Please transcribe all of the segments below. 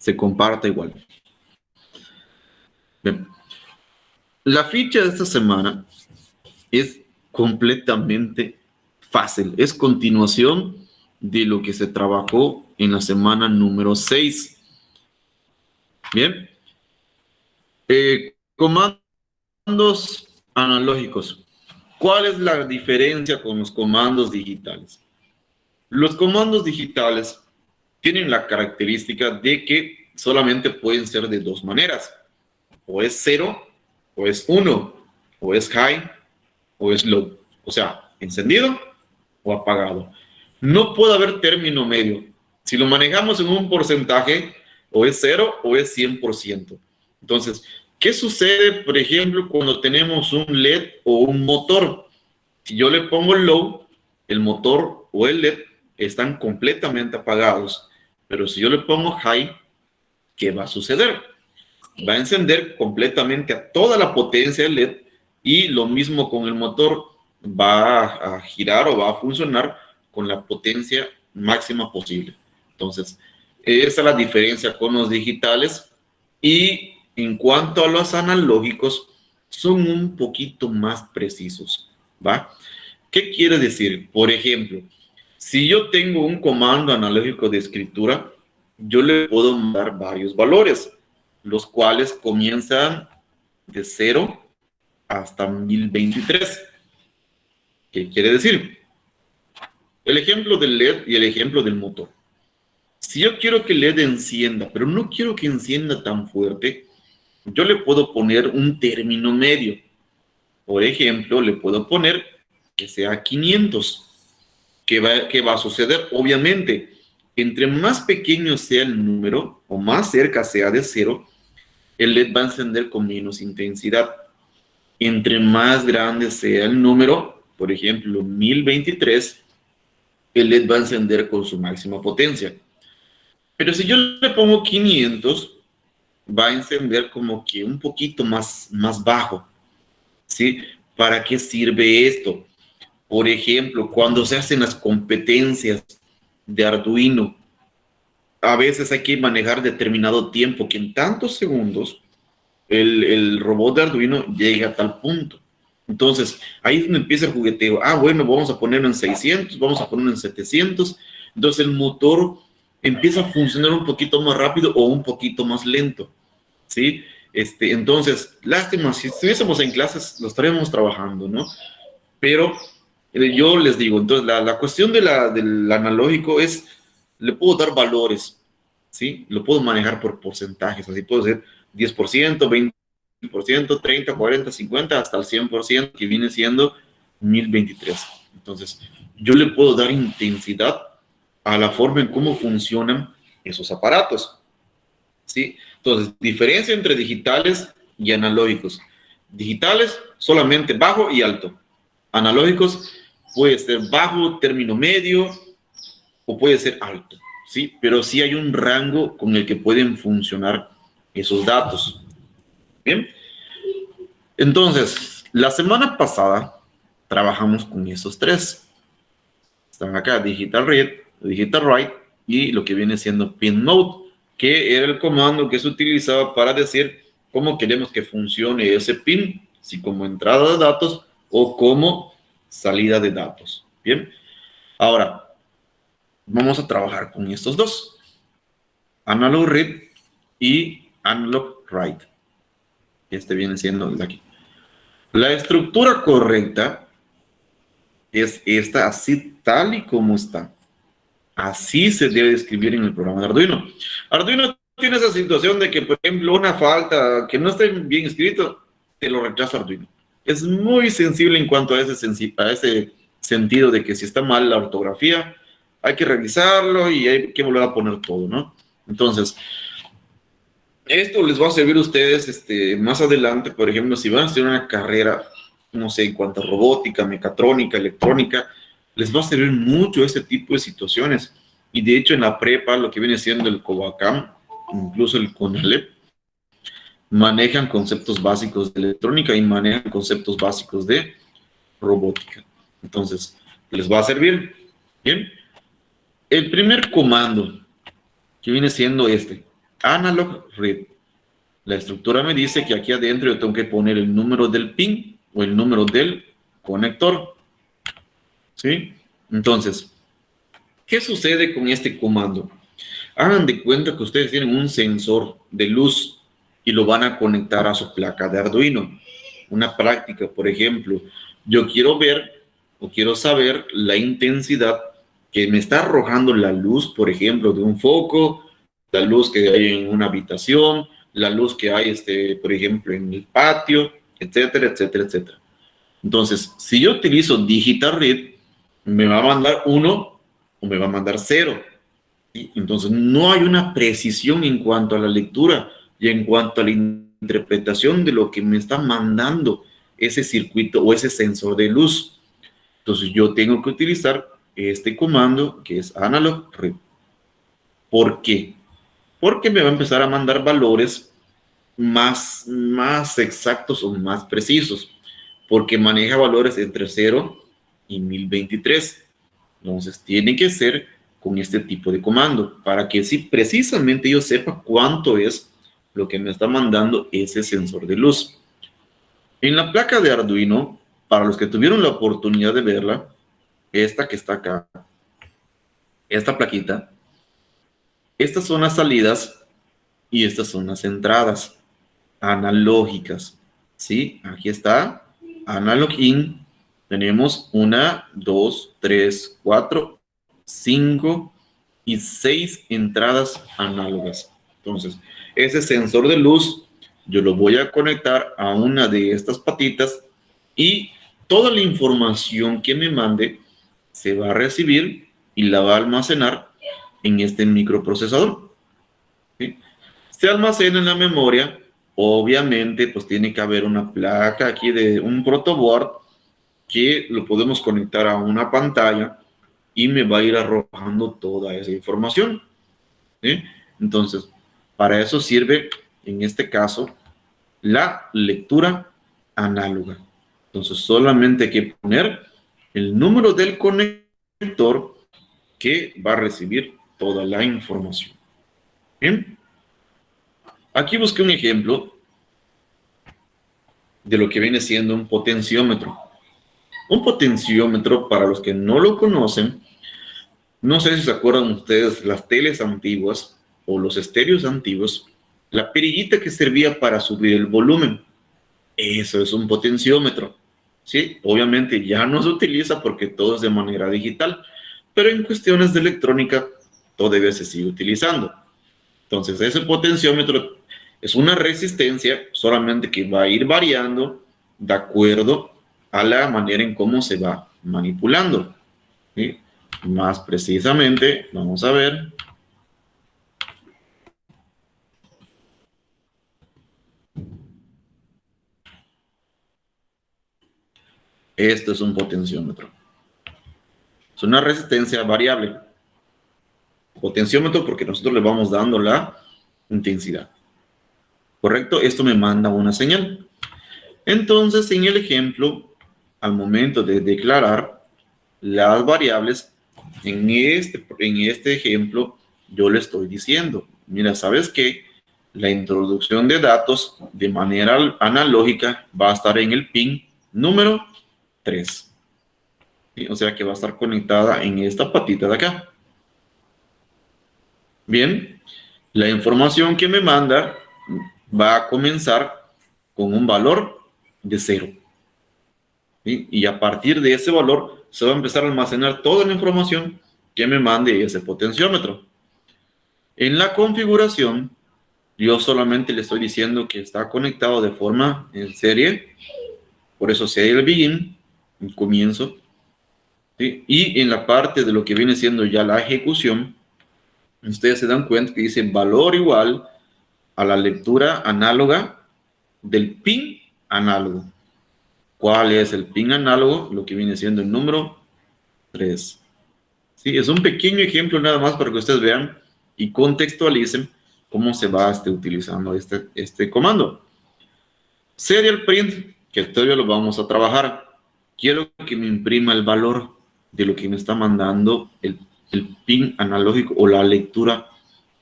se comparta igual. Bien. La ficha de esta semana es completamente fácil. Es continuación de lo que se trabajó en la semana número 6. Bien. Comandos analógicos. ¿Cuál es la diferencia con los comandos digitales? Los comandos digitales tienen la característica de que solamente pueden ser de dos maneras. O es 0, o es 1, o es high, o es low. O sea, encendido o apagado. No puede haber término medio. Si lo manejamos en un porcentaje, o es 0 o es 100%. Entonces, ¿qué sucede, por ejemplo, cuando tenemos un LED o un motor? Si yo le pongo low, el motor o el LED están completamente apagados. Pero si yo le pongo high, ¿qué va a suceder? Va a encender completamente a toda la potencia del LED y lo mismo con el motor, va a girar o va a funcionar con la potencia máxima posible. Entonces, esa es la diferencia con los digitales. Y en cuanto a los analógicos, son un poquito más precisos, ¿va? ¿Qué quiere decir? Por ejemplo, si yo tengo un comando analógico de escritura, yo le puedo dar varios valores, los cuales comienzan de 0 hasta 1023. ¿Qué quiere decir? El ejemplo del LED y el ejemplo del motor. Si yo quiero que el LED encienda, pero no quiero que encienda tan fuerte, yo le puedo poner un término medio. Por ejemplo, le puedo poner que sea 500. ¿Qué va a suceder? Obviamente, entre más pequeño sea el número o más cerca sea de 0, el LED va a encender con menos intensidad. Entre más grande sea el número, por ejemplo, 1023, el LED va a encender con su máxima potencia. Pero si yo le pongo 500, va a encender como que un poquito más bajo, ¿sí? ¿Para qué sirve esto? Por ejemplo, cuando se hacen las competencias de Arduino, a veces hay que manejar determinado tiempo, que en tantos segundos el robot de Arduino llega a tal punto. Entonces, ahí es donde empieza el jugueteo. Ah, bueno, vamos a ponerlo en 600, vamos a ponerlo en 700. Entonces, el motor empieza a funcionar un poquito más rápido o un poquito más lento, ¿sí? Entonces, lástima, si estuviésemos en clases, lo estaríamos trabajando, ¿no? Pero yo les digo, entonces, la cuestión del analógico es, le puedo dar valores, ¿sí? Lo puedo manejar por porcentajes, así puedo ser 10%, 20%, 30, 40, 50, hasta el 100%, que viene siendo 1023. Entonces, yo le puedo dar intensidad a la forma en cómo funcionan esos aparatos, ¿sí? Entonces, diferencia entre digitales y analógicos. Digitales, solamente bajo y alto. Analógicos, puede ser bajo, término medio, o puede ser alto, ¿sí? Pero sí hay un rango con el que pueden funcionar esos datos. Bien. Entonces, la semana pasada trabajamos con esos tres. Están acá, Digital Read, Digital Write y lo que viene siendo Pin Mode, que era el comando que se utilizaba para decir cómo queremos que funcione ese pin, si como entrada de datos o como salida de datos. Bien. Ahora, vamos a trabajar con estos dos. Analog Read y Analog Write. Este viene siendo el de aquí. La estructura correcta es esta, así tal y como está. Así se debe escribir en el programa de Arduino. Arduino tiene esa situación de que, por ejemplo, una falta que no esté bien escrito, te lo rechaza Arduino. Es muy sensible en cuanto a ese sentido de que si está mal la ortografía, hay que revisarlo y hay que volver a poner todo, ¿no? Entonces, esto les va a servir a ustedes más adelante, por ejemplo, si van a hacer una carrera, no sé, en cuanto a robótica, mecatrónica, electrónica, les va a servir mucho este tipo de situaciones. Y de hecho en la prepa, lo que viene siendo el Cobacam, incluso el CONALEP, manejan conceptos básicos de electrónica y manejan conceptos básicos de robótica. Entonces, les va a servir. Bien. El primer comando, que viene siendo este. analog read. La estructura me dice que aquí adentro yo tengo que poner el número del pin o el número del conector. ¿Sí? Entonces, ¿qué sucede con este comando? Hagan de cuenta que ustedes tienen un sensor de luz y lo van a conectar a su placa de Arduino. Una práctica, por ejemplo, yo quiero ver o quiero saber la intensidad que me está arrojando la luz, por ejemplo, de un foco, la luz que hay en una habitación, la luz que hay, por ejemplo, en el patio, etcétera, etcétera, etcétera. Entonces, si yo utilizo Digital Read, me va a mandar 1 o me va a mandar 0. ¿Sí? Entonces, no hay una precisión en cuanto a la lectura y en cuanto a la interpretación de lo que me está mandando ese circuito o ese sensor de luz. Entonces, yo tengo que utilizar este comando que es analog read. ¿Por qué? Porque me va a empezar a mandar valores más exactos o más precisos, porque maneja valores entre 0 y 1023. Entonces, tiene que ser con este tipo de comando, para que sí, precisamente yo sepa cuánto es lo que me está mandando ese sensor de luz. En la placa de Arduino, para los que tuvieron la oportunidad de verla, esta que está acá, esta plaquita, estas son las salidas y estas son las entradas analógicas. ¿Sí? Aquí está, analog in. Tenemos 1, 2, 3, 4, 5 y 6 entradas análogas. Entonces, ese sensor de luz, yo lo voy a conectar a una de estas patitas y toda la información que me mande se va a recibir y la va a almacenar en este microprocesador. ¿Sí? Se almacena en la memoria. Obviamente, pues tiene que haber una placa aquí de un protoboard que lo podemos conectar a una pantalla y me va a ir arrojando toda esa información. ¿Sí? Entonces, para eso sirve, en este caso, la lectura análoga. Entonces, solamente hay que poner el número del conector que va a recibir toda la información. Bien. Aquí busqué un ejemplo de lo que viene siendo un potenciómetro. Un potenciómetro, para los que no lo conocen, no sé si se acuerdan ustedes, las teles antiguas o los estéreos antiguos, la perillita que servía para subir el volumen, eso es un potenciómetro. ¿Sí? Obviamente ya no se utiliza porque todo es de manera digital, pero en cuestiones de electrónica todavía se sigue utilizando. Entonces, ese potenciómetro es una resistencia solamente que va a ir variando de acuerdo a la manera en cómo se va manipulando. ¿Sí? Más precisamente, vamos a ver. Esto es un potenciómetro. Es una resistencia variable. Potenciómetro porque nosotros le vamos dando la intensidad. ¿Correcto? Esto me manda una señal. Entonces, en el ejemplo, al momento de declarar las variables, en este ejemplo, yo le estoy diciendo, mira, ¿sabes qué? La introducción de datos de manera analógica va a estar en el pin número 3. ¿Sí? O sea que va a estar conectada en esta patita de acá. Bien, la información que me manda va a comenzar con un valor de 0. ¿Sí? Y a partir de ese valor se va a empezar a almacenar toda la información que me mande ese potenciómetro. En la configuración, yo solamente le estoy diciendo que está conectado de forma en serie, por eso se el begin, el comienzo. ¿Sí? Y en la parte de lo que viene siendo ya la ejecución, ustedes se dan cuenta que dice valor igual a la lectura análoga del pin análogo. ¿Cuál es el pin análogo? Lo que viene siendo el número 3. Sí, es un pequeño ejemplo nada más para que ustedes vean y contextualicen cómo se va utilizando este comando. Serial print, que todavía lo vamos a trabajar. Quiero que me imprima el valor de lo que me está mandando el pin analógico o la lectura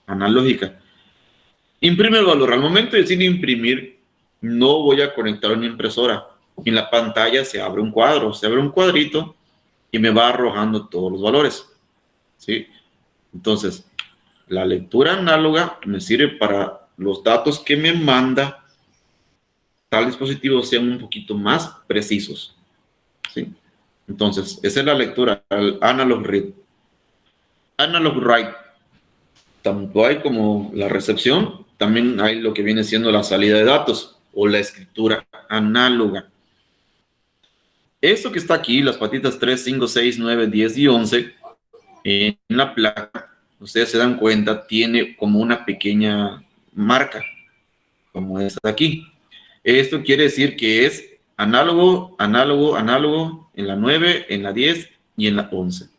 analógica. Imprime el valor. Al momento de decir imprimir, no voy a conectar una impresora. En la pantalla se abre un cuadro, se abre un cuadrito y me va arrojando todos los valores. ¿Sí? Entonces, la lectura análoga me sirve para los datos que me manda tal dispositivo sean un poquito más precisos. ¿Sí? Entonces, esa es la lectura, el analog read. Analog write. Tanto hay como la recepción, también hay lo que viene siendo la salida de datos o la escritura análoga. Esto que está aquí, las patitas 3, 5, 6, 9, 10 y 11, en la placa, ustedes se dan cuenta, tiene como una pequeña marca, como esta de aquí. Esto quiere decir que es análogo, análogo, análogo en la 9, en la 10 y en la 11.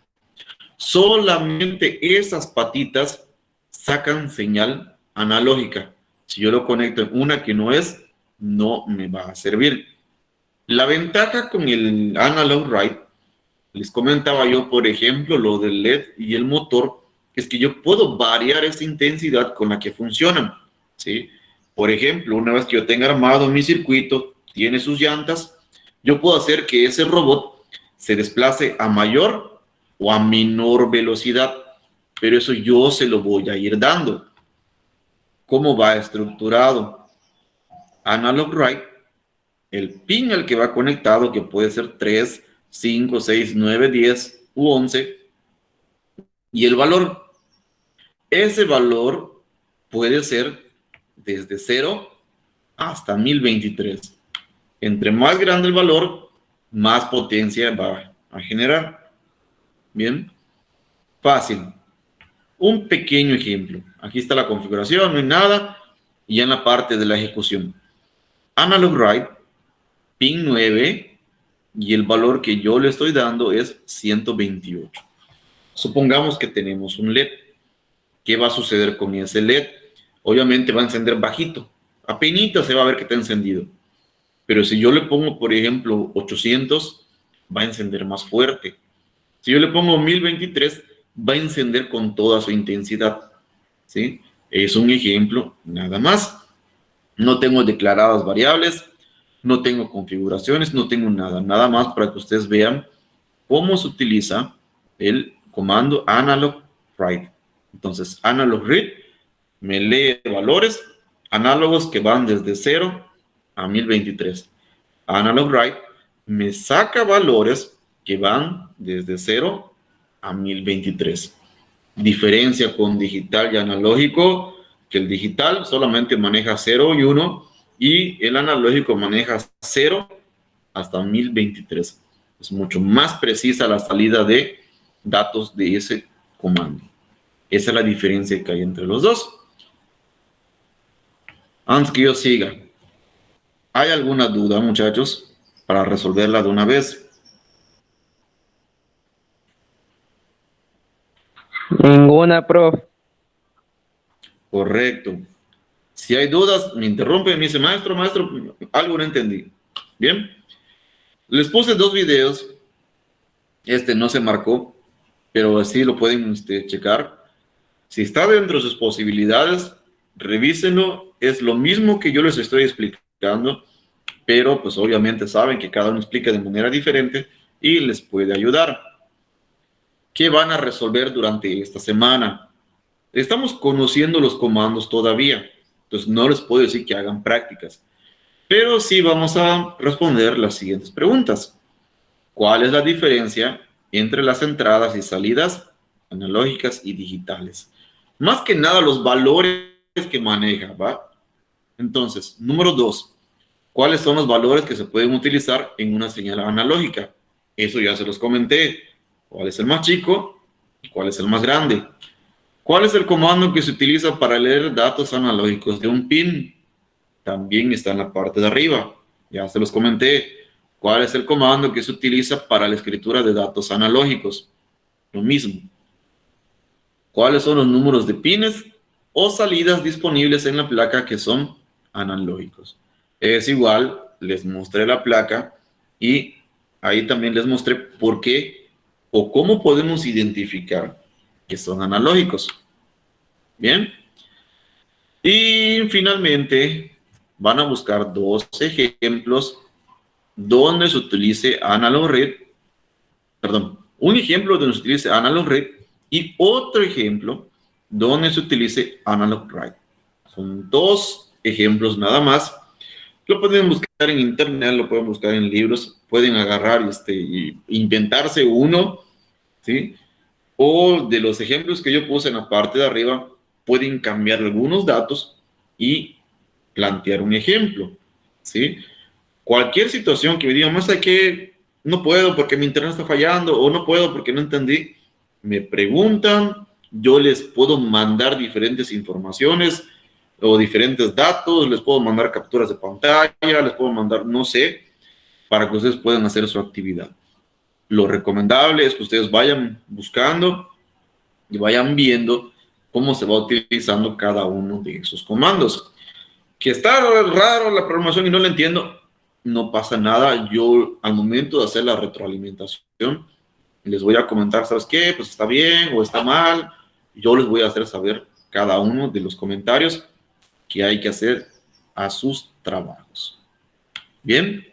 Solamente esas patitas sacan señal analógica. Si yo lo conecto en una que no es, no me va a servir. La ventaja con el analog write, les comentaba yo, por ejemplo, lo del LED y el motor, es que yo puedo variar esa intensidad con la que funcionan, ¿sí? Por ejemplo, una vez que yo tenga armado mi circuito, tiene sus llantas, yo puedo hacer que ese robot se desplace a mayor o a menor velocidad, pero eso yo se lo voy a ir dando. ¿Cómo va estructurado? Analog write, el pin al que va conectado, que puede ser 3, 5, 6, 9, 10 u 11, y el valor. Ese valor puede ser desde 0 hasta 1023. Entre más grande el valor, más potencia va a generar. Bien, fácil. Un pequeño ejemplo. Aquí está la configuración, no hay nada. Y ya en la parte de la ejecución. Analog write, pin 9, y el valor que yo le estoy dando es 128. Supongamos que tenemos un LED. ¿Qué va a suceder con ese LED? Obviamente va a encender bajito. Apenas se va a ver que está encendido. Pero si yo le pongo, por ejemplo, 800, va a encender más fuerte. Si yo le pongo 1023, va a encender con toda su intensidad. ¿Sí? Es un ejemplo nada más. No tengo declaradas variables, no tengo configuraciones, no tengo nada. Nada más para que ustedes vean cómo se utiliza el comando analog write. Entonces, analog read me lee valores análogos que van desde 0 a 1023. Analog write me saca valores que van desde 0 a 1023. Diferencia con digital y analógico, que el digital solamente maneja 0 y 1 y el analógico maneja 0 hasta 1023. Es mucho más precisa la salida de datos de ese comando. Esa es la diferencia que hay entre los dos. Antes que yo siga, ¿hay alguna duda, muchachos, para resolverla de una vez? Ninguna, prof. Correcto. Si hay dudas, me interrumpe, me dice, maestro, algo no entendí. Bien. Les puse dos videos. Este no se marcó, pero así lo pueden checar. Si está dentro de sus posibilidades, revísenlo. Es lo mismo que yo les estoy explicando, pero pues obviamente saben que cada uno explica de manera diferente y les puede ayudar. ¿Qué van a resolver durante esta semana? Estamos conociendo los comandos todavía, entonces no les puedo decir que hagan prácticas, pero sí vamos a responder las siguientes preguntas. ¿Cuál es la diferencia entre las entradas y salidas analógicas y digitales? Más que nada los valores que maneja, ¿va? Entonces, número 2, ¿cuáles son los valores que se pueden utilizar en una señal analógica? Eso ya se los comenté. ¿Cuál es el más chico y cuál es el más grande? ¿Cuál es el comando que se utiliza para leer datos analógicos de un pin? También está en la parte de arriba. Ya se los comenté. ¿Cuál es el comando que se utiliza para la escritura de datos analógicos? Lo mismo. ¿Cuáles son los números de pines o salidas disponibles en la placa que son analógicos? Es igual, les mostré la placa y ahí también les mostré por qué o cómo podemos identificar que son analógicos. Bien. Y finalmente van a buscar dos ejemplos donde se utilice analog read, perdón, un ejemplo donde se utilice analog read y otro ejemplo donde se utilice analog write. Son dos ejemplos nada más. Lo pueden buscar en internet, lo pueden buscar en libros, pueden agarrar y inventarse uno, ¿sí? O de los ejemplos que yo puse en la parte de arriba, pueden cambiar algunos datos y plantear un ejemplo, ¿sí? Cualquier situación que me digan, más que no puedo porque mi internet está fallando o no puedo porque no entendí, me preguntan, yo les puedo mandar diferentes informaciones o diferentes datos, les puedo mandar capturas de pantalla, les puedo mandar, no sé, para que ustedes puedan hacer su actividad. Lo recomendable es que ustedes vayan buscando y vayan viendo cómo se va utilizando cada uno de esos comandos. Que está raro la programación y no la entiendo, no pasa nada. Yo al momento de hacer la retroalimentación les voy a comentar, ¿sabes qué? Pues está bien o está mal. Yo les voy a hacer saber cada uno de los comentarios que hay que hacer a sus trabajos. Bien,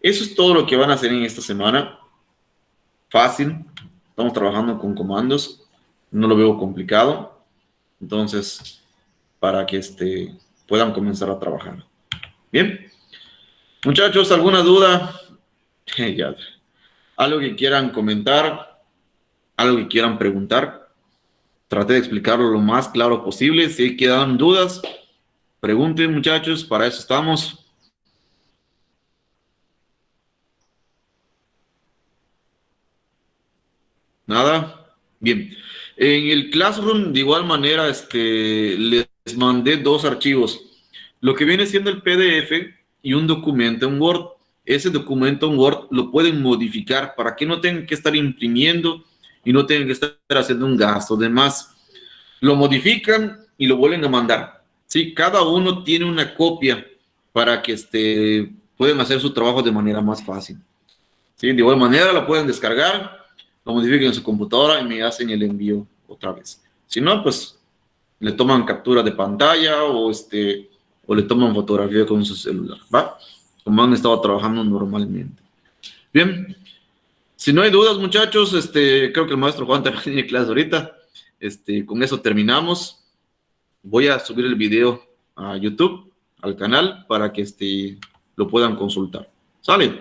eso es todo lo que van a hacer en esta semana. Fácil, estamos trabajando con comandos, no lo veo complicado. Entonces, para que puedan comenzar a trabajar. Bien, muchachos, ¿alguna duda? Ya. ¿Algo que quieran comentar? ¿Algo que quieran preguntar? Traté de explicarlo lo más claro posible. Si quedan dudas, pregunten, muchachos, para eso estamos. Nada. Bien. En el Classroom, de igual manera, les mandé dos archivos. Lo que viene siendo el PDF y un documento en Word. Ese documento en Word lo pueden modificar para que no tengan que estar imprimiendo y no tengan que estar haciendo un gasto de más. Lo modifican y lo vuelven a mandar. ¿Sí? Cada uno tiene una copia para que puedan hacer su trabajo de manera más fácil. ¿Sí? De igual manera lo pueden descargar, lo modifican en su computadora y me hacen el envío otra vez. Si no, pues le toman captura de pantalla o le toman fotografía con su celular, ¿va? Como han estado trabajando normalmente. Bien, si no hay dudas, muchachos, creo que el maestro Juan también tiene clase ahorita. Con eso terminamos. Voy a subir el video a YouTube, al canal, para que lo puedan consultar. ¿Sale?